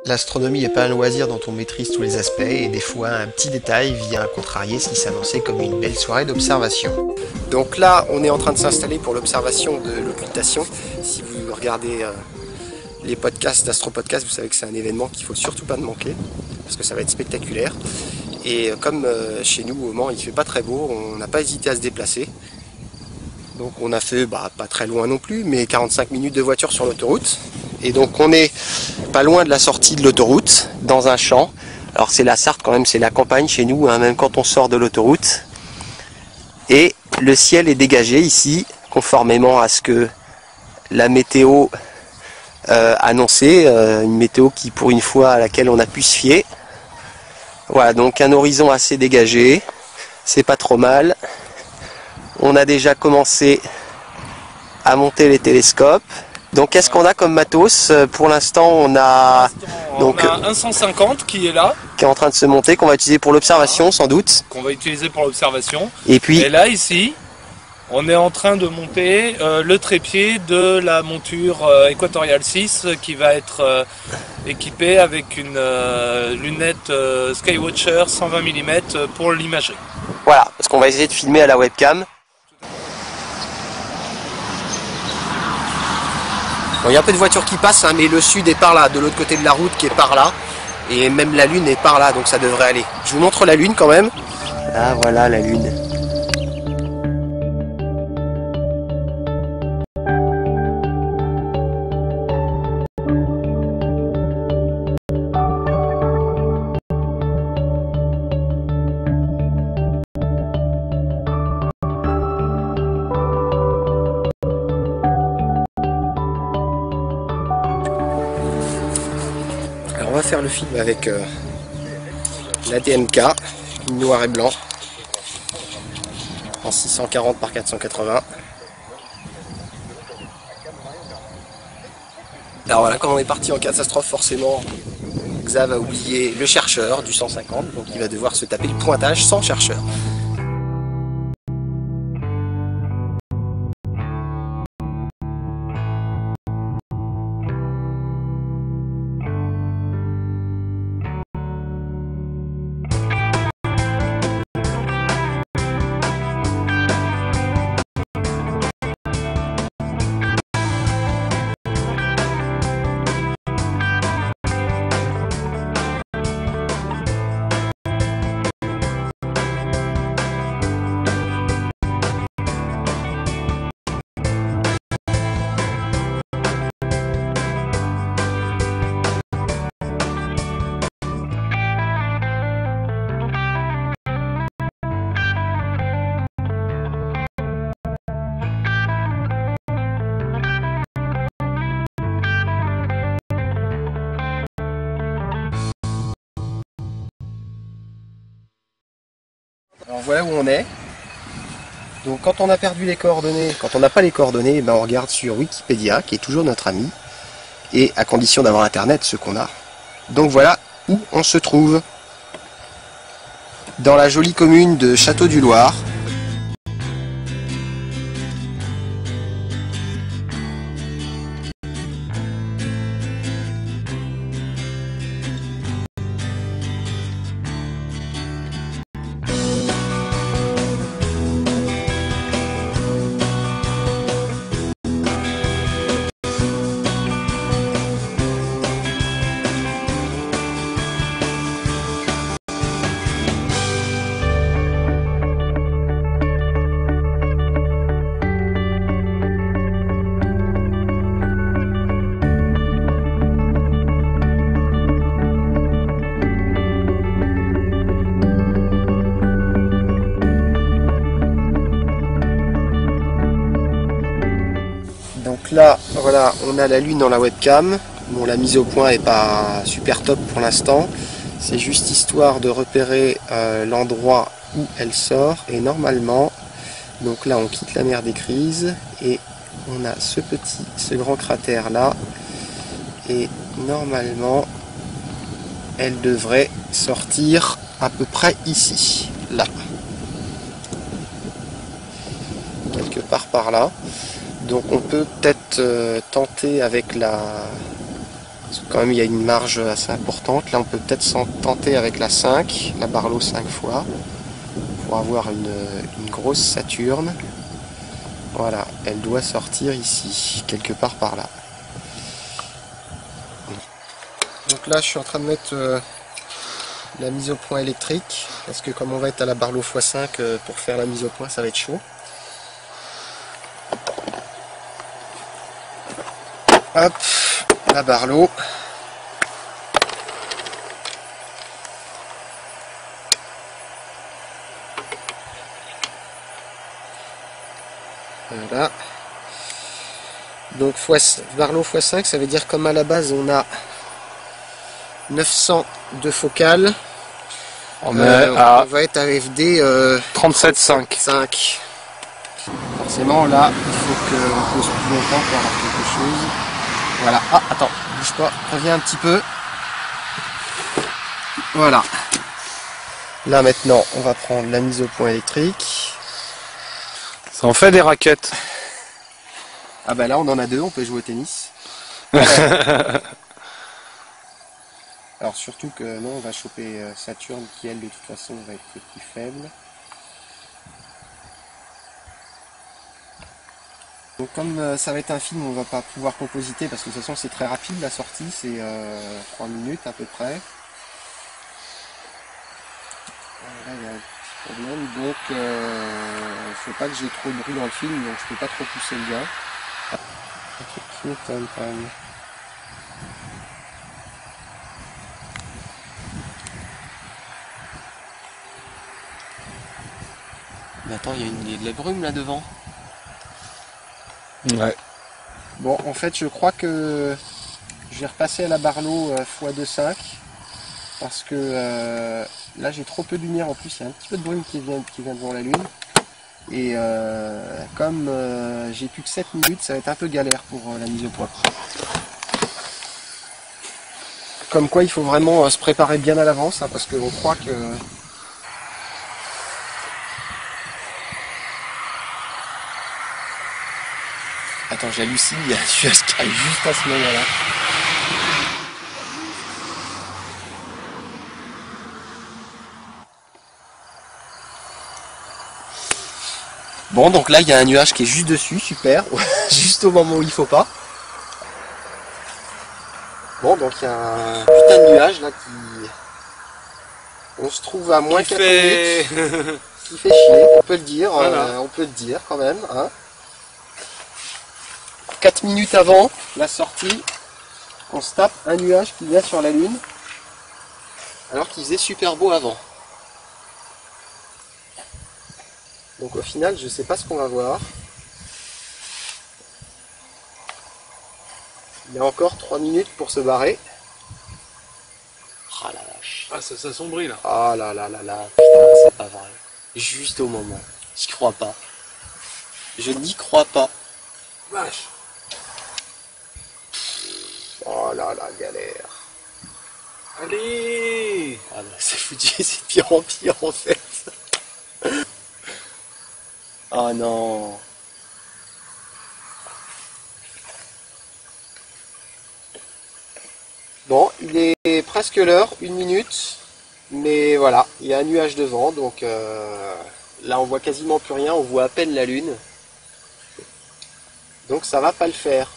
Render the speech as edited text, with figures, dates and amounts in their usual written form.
L'astronomie n'est pas un loisir dont on maîtrise tous les aspects et des fois un petit détail vient contrarier ce qui s'annonçait comme une belle soirée d'observation. Donc là on est en train de s'installer pour l'observation de l'occultation. Si vous regardez les podcasts d'Astropodcast, vous savez que c'est un événement qu'il ne faut surtout pas manquer parce que ça va être spectaculaire. Et comme chez nous au Mans il ne fait pas très beau, on n'a pas hésité à se déplacer. Donc on a fait pas très loin non plus, mais 45 minutes de voiture sur l'autoroute. Et donc on est pas loin de la sortie de l'autoroute, dans un champ. Alors c'est la Sarthe quand même, c'est la campagne chez nous, hein, même quand on sort de l'autoroute. Et le ciel est dégagé ici, conformément à ce que la météo annonçait, une météo qui pour une fois à laquelle on a pu se fier. Voilà, donc un horizon assez dégagé, c'est pas trop mal. On a déjà commencé à monter les télescopes. Donc qu'est-ce qu'on a comme matos? Pour l'instant on a donc un 150 qui est là, qui est en train de se monter, qu'on va utiliser pour l'observation sans doute. Qu'on va utiliser pour l'observation. Et là ici, on est en train de monter le trépied de la monture Equatorial 6 qui va être équipée avec une lunette Skywatcher 120 mm pour l'imagerie. Voilà, parce qu'on va essayer de filmer à la webcam. Bon, il y a un peu de voitures qui passent, hein, mais le sud est par là, de l'autre côté de la route qui est par là. Et même la lune est par là, donc ça devrait aller. Je vous montre la lune quand même. Ah voilà la lune. On va faire le film avec la DMK, noir et blanc, en 640 par 480. Alors voilà, comme on est parti en catastrophe, forcément, Xav a oublié le chercheur du 150, donc il va devoir se taper le pointage sans chercheur. Alors voilà où on est. Donc quand on a perdu les coordonnées, quand on n'a pas les coordonnées, on regarde sur Wikipédia, qui est toujours notre ami, et à condition d'avoir internet, ce qu'on a. Donc voilà où on se trouve. Dans la jolie commune de Château-du-Loir. Donc là, voilà, on a la lune dans la webcam. Bon, la mise au point est pas super top pour l'instant. C'est juste histoire de repérer l'endroit où elle sort. Et normalement, donc là, on quitte la mer des Crises et on a ce grand cratère là. Et normalement, elle devrait sortir à peu près ici, là. Quelque part par là. Donc on peut peut-être tenter avec la Parce que quand même il y a une marge assez importante. Là on peut peut-être s'en tenter avec la 5, la Barlow 5 fois, pour avoir une grosse Saturne. Voilà, elle doit sortir ici, quelque part par là. Donc là je suis en train de mettre la mise au point électrique, parce que comme on va être à la Barlow x5 pour faire la mise au point, ça va être chaud. Hop, la Barlow. Voilà. Donc Barlow x5, ça veut dire comme à la base on a 900 de focale. On va être à FD 37,5. Forcément là, il faut qu'on pose plus longtemps pour avoir quelque chose. Voilà. Ah, attends, bouge pas, reviens un petit peu. Voilà. Là maintenant, on va prendre la mise au point électrique. Ça en fait des raquettes. Ah bah là, on en a deux, on peut jouer au tennis. Alors surtout que non, on va choper Saturne qui elle de toute façon va être plus faible. Donc comme ça va être un film, on va pas pouvoir compositer parce que de toute façon c'est très rapide la sortie, c'est 3 minutes à peu près. Là il y a un petit problème, donc faut pas que j'ai trop de bruit dans le film, donc je peux pas trop pousser le gars. Un truc qui m'étonne quand même. Mais attends, il y a de la brume là devant. Ouais. Bon, en fait, je crois que je vais repasser à la Barlow x2.5 parce que là j'ai trop peu de lumière en plus, il y a un petit peu de brume qui vient devant la lune. Et comme j'ai plus que 7 minutes, ça va être un peu galère pour la mise au point. Comme quoi il faut vraiment se préparer bien à l'avance, hein, parce qu'on croit que... Attends, j'hallucine, il y a un nuage qui arrive juste à ce moment-là. Bon, donc là, il y a un nuage qui est juste dessus, super, juste au moment où il faut pas. Bon, donc il y a un putain de nuage là qui... On se trouve à moins 4 minutes. Qui fait chier, on peut le dire, voilà. On peut le dire quand même. Hein. 4 minutes avant la sortie, on se tape un nuage qui vient sur la Lune, alors qu'il faisait super beau avant. Donc au final, je sais pas ce qu'on va voir. Il y a encore 3 minutes pour se barrer. Ah la vache. Ah, ça s'assombrit là. Ah là là là là, putain, c'est pas vrai. Juste au moment. J'y crois pas. Je n'y crois pas. Vache. Oh là là, galère. Allez. Ah bah c'est foutu, c'est pire en pire en fait. Oh non. Bon, il est presque l'heure, 1 minute. Mais voilà, il y a un nuage devant, donc là on voit quasiment plus rien, on voit à peine la lune. Donc ça va pas le faire.